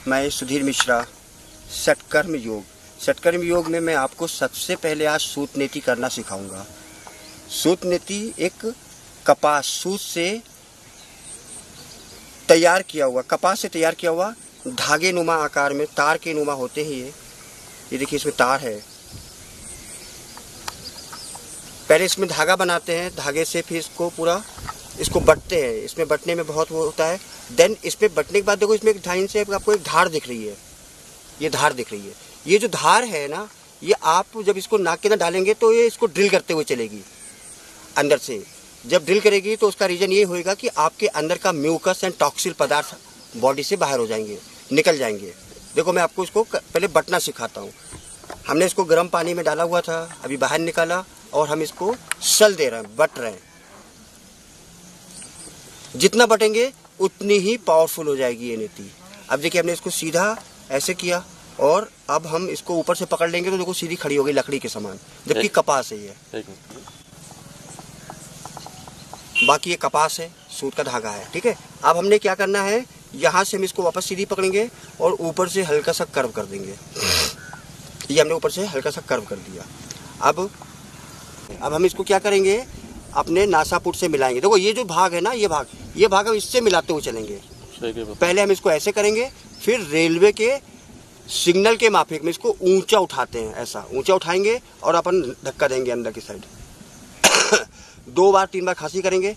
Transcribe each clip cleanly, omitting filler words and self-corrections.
मैं सुधीर मिश्रा, षटकर्म योग। षटकर्म योग में मैं आपको सबसे पहले आज सूत नेति करना सिखाऊंगा। सूत नेति एक कपास, सूत से तैयार किया हुआ, कपास से तैयार किया हुआ धागे नुमा आकार में, तार के नुमा होते हैं ये देखिए इसमें तार है। पहले इसमें धागा बनाते हैं, धागे से फिर इसको पूरा इसको बटते हैं। इसमें बटने में बहुत वो होता है। देन इसमें बटने के बाद देखो इसमें एक ढाइन से आपको एक धार दिख रही है, ये धार दिख रही है। ये जो धार है ना, ये आप जब इसको नाक के अंदर डालेंगे तो ये इसको ड्रिल करते हुए चलेगी अंदर से। जब ड्रिल करेगी तो उसका रीजन ये होएगा कि आपके अंदर का म्यूकस एंड टॉक्सिल पदार्थ बॉडी से बाहर हो जाएंगे, निकल जाएंगे। देखो मैं आपको इसको पहले बटना सिखाता हूँ। हमने इसको गर्म पानी में डाला हुआ था, अभी बाहर निकाला और हम इसको सल दे रहे हैं, बट रहे हैं। जितना बटेंगे उतनी ही पावरफुल हो जाएगी ये नेति। अब देखिए हमने इसको सीधा ऐसे किया और अब हम इसको ऊपर से पकड़ लेंगे तो देखो सीधी खड़ी हो गई लकड़ी के समान, जबकि कपास है ये। बाकी ये कपास है, सूत का धागा है, ठीक है। अब हमने क्या करना है, यहाँ से हम इसको वापस सीधी पकड़ेंगे और ऊपर से हल्का सा कर्व कर देंगे। ये हमने ऊपर से हल्का सा कर्व कर दिया। अब हम इसको क्या करेंगे, अपने नासापुट से मिलाएंगे। देखो ये जो भाग है ना, ये भाग हम इससे मिलाते हुए चलेंगे। पहले हम इसको ऐसे करेंगे, फिर रेलवे के सिग्नल के माफिक में इसको ऊंचा उठाते हैं, ऐसा ऊंचा उठाएंगे और अपन धक्का देंगे अंदर की साइड। 2 बार 3 बार खांसी करेंगे।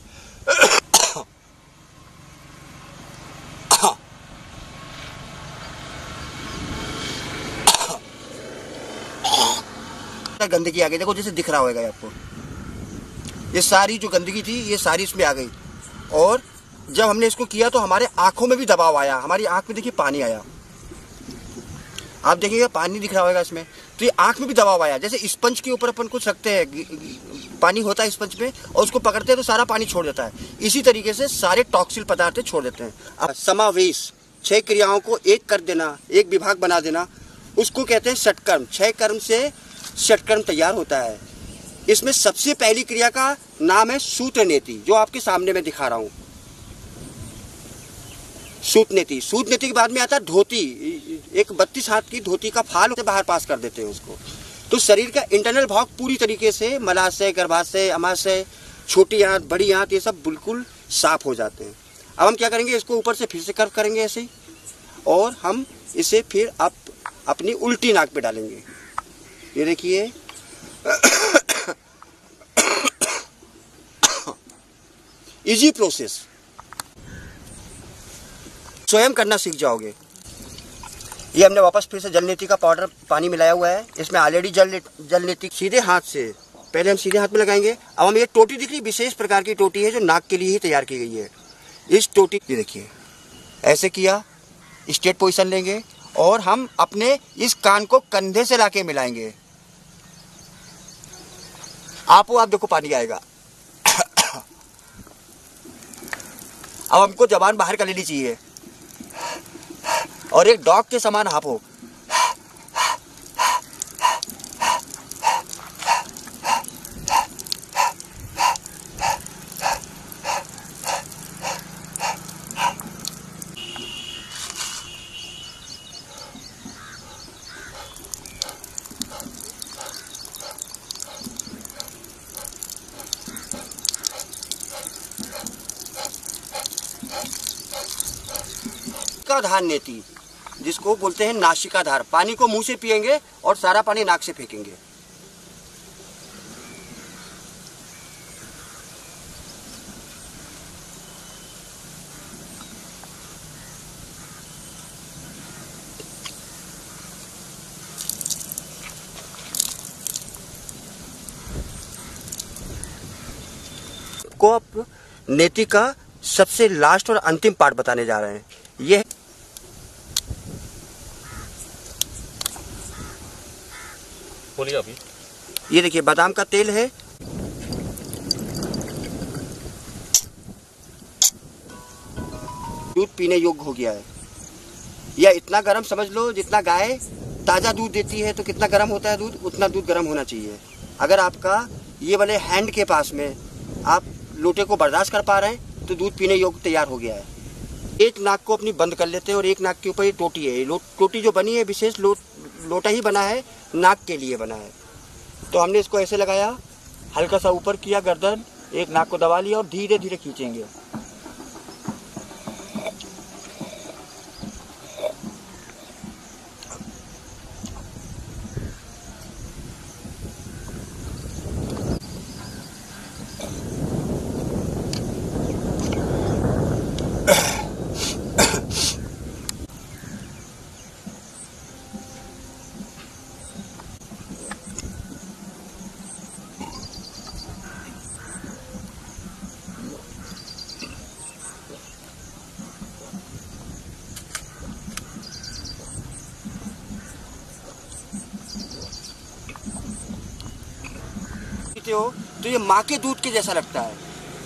गंदगी आ गई, देखो जैसे दिख रहा होगा आपको, ये सारी जो गंदगी थी ये सारी इसमें आ गई। और जब हमने इसको किया तो हमारे आंखों में भी दबाव आया, हमारी आंख में देखिए पानी आया। आप देखिएगा पानी दिख रहा होगा इसमें, तो ये आंख में भी दबाव आया। जैसे स्पंज के ऊपर अपन कुछ रखते हैं, पानी होता है स्पंज में, और उसको पकड़ते हैं तो सारा पानी छोड़ देता है। इसी तरीके से सारे टॉक्सिल पदार्थ छोड़ देते हैं। अब समावेश 6 क्रियाओं को एक कर देना, एक विभाग बना देना, उसको कहते हैं षटकर्म। 6 कर्म से षटकर्म तैयार होता है। इसमें सबसे पहली क्रिया का नाम है सूत नेति, जो आपके सामने मैं दिखा रहा हूं। सूत नेति। सूत नेति के बाद में आता है धोती। एक 32 हाथ की धोती का फाल से बाहर पास कर देते हैं उसको। तो शरीर का इंटरनल भाग पूरी तरीके से मलाशय, गर्भाशय, अमाशय, छोटी आंत, बड़ी आंत, ये सब बिल्कुल साफ हो जाते हैं। अब हम क्या करेंगे, इसको ऊपर से फिर से कर्व करेंगे ऐसे ही, और हम इसे फिर अपनी उल्टी नाक पे डालेंगे। ये देखिए इजी प्रोसेस, स्वयं करना सीख जाओगे। ये हमने वापस फिर से जल नेति का पाउडर पानी मिलाया हुआ है, इसमें ऑलरेडी जल नेति सीधे हाथ से, पहले हम सीधे हाथ में लगाएंगे। अब हम ये टोटी दिख रही, विशेष प्रकार की टोटी है जो नाक के लिए ही तैयार की गई है। इस टोटी, ये देखिए ऐसे किया, स्ट्रेट पोजीशन लेंगे और हम अपने इस कान को कंधे से लाके मिलाएंगे। आप देखो पानी आएगा। अब हमको जबान बाहर कर लेनी चाहिए और एक डॉग के समान हाफो। नासिकाधार नेति, जिसको बोलते हैं नासिकाधार। पानी को मुंह से पिएंगे और सारा पानी नाक से फेंकेंगे। को अब नेति का सबसे लास्ट और अंतिम पार्ट बताने जा रहे हैं। ये बोलिए अभी। ये देखिए बादाम का तेल है। दूध पीने योग्य हो गया है। या इतना गर्म समझ लो, जितना गाय ताजा दूध देती है तो कितना गर्म होता है दूध, उतना दूध गर्म होना चाहिए। अगर आपका ये वाले हैंड के पास में आप लोटे को बर्दाश्त कर पा रहे हैं तो दूध पीने योग्य तैयार हो गया है। एक नाक को अपनी बंद कर लेते हैं और एक नाक के ऊपर ये टोटी है। टोटी जो बनी है विशेष लोटा ही बना है, नाक के लिए बना है। तो हमने इसको ऐसे लगाया, हल्का सा ऊपर किया गर्दन, एक नाक को दबा लिया और धीरे धीरे खींचेंगे। हो तो ये माँ के दूध के जैसा लगता है।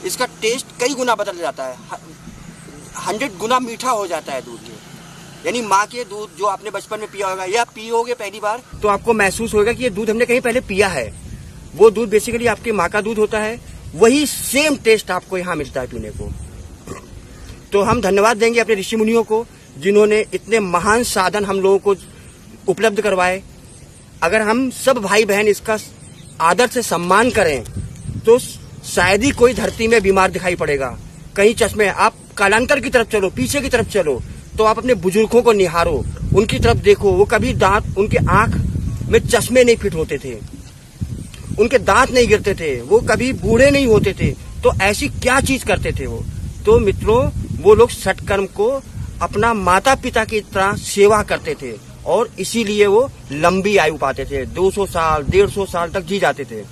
इसका टेस्ट कई गुना बदल जाता है, 100 गुना मीठा हो जाता है दूध ये। यानी माँ के दूध जो आपने बचपन में पिया होगा या पियोगे पहली बार तो आपको महसूस होगा कि ये दूध हमने कहीं पहले पिया है। वो दूध बेसिकली आपकी माँ का दूध होता है, वही सेम टेस्ट आपको यहाँ मिलता है पीने को। तो हम धन्यवाद देंगे अपने ऋषि मुनियों को जिन्होंने इतने महान साधन हम लोगों को उपलब्ध करवाए। अगर हम सब भाई बहन इसका आदर से सम्मान करें तो शायद ही कोई धरती में बीमार दिखाई पड़ेगा। कहीं चश्मे, आप कालांतर की तरफ चलो, पीछे की तरफ चलो तो आप अपने बुजुर्गों को निहारो, उनकी तरफ देखो। वो कभी दांत, उनके आंख में चश्मे नहीं फिट होते थे, उनके दांत नहीं गिरते थे, वो कभी बूढ़े नहीं होते थे। तो ऐसी क्या चीज करते थे वो। तो मित्रों, वो लोग सत्कर्म को अपना माता पिता की तरह सेवा करते थे और इसीलिए वो लंबी आयु पाते थे, 200 साल 150 साल तक जी जाते थे।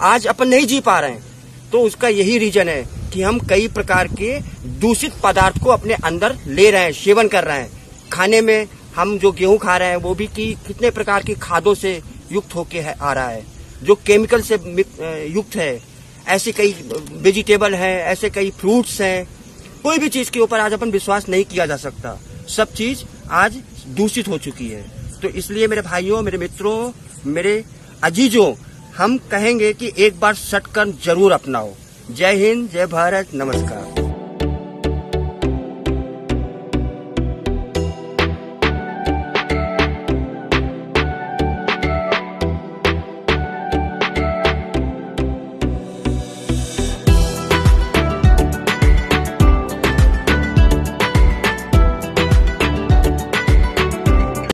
आज अपन नहीं जी पा रहे हैं तो उसका यही रीजन है कि हम कई प्रकार के दूषित पदार्थ को अपने अंदर ले रहे हैं, सेवन कर रहे हैं। खाने में हम जो गेहूं खा रहे हैं वो भी कितने प्रकार की खादों से युक्त होके आ रहा है, जो केमिकल से युक्त है। ऐसे कई वेजिटेबल हैं, ऐसे कई फ्रूट्स हैं। कोई भी चीज के ऊपर आज अपन विश्वास नहीं किया जा सकता। सब चीज आज दूषित हो चुकी है। तो इसलिए मेरे भाइयों, मेरे मित्रों, मेरे अजीजों, हम कहेंगे कि एक बार सत्कर्म जरूर अपनाओ। जय हिंद, जय भारत, नमस्कार।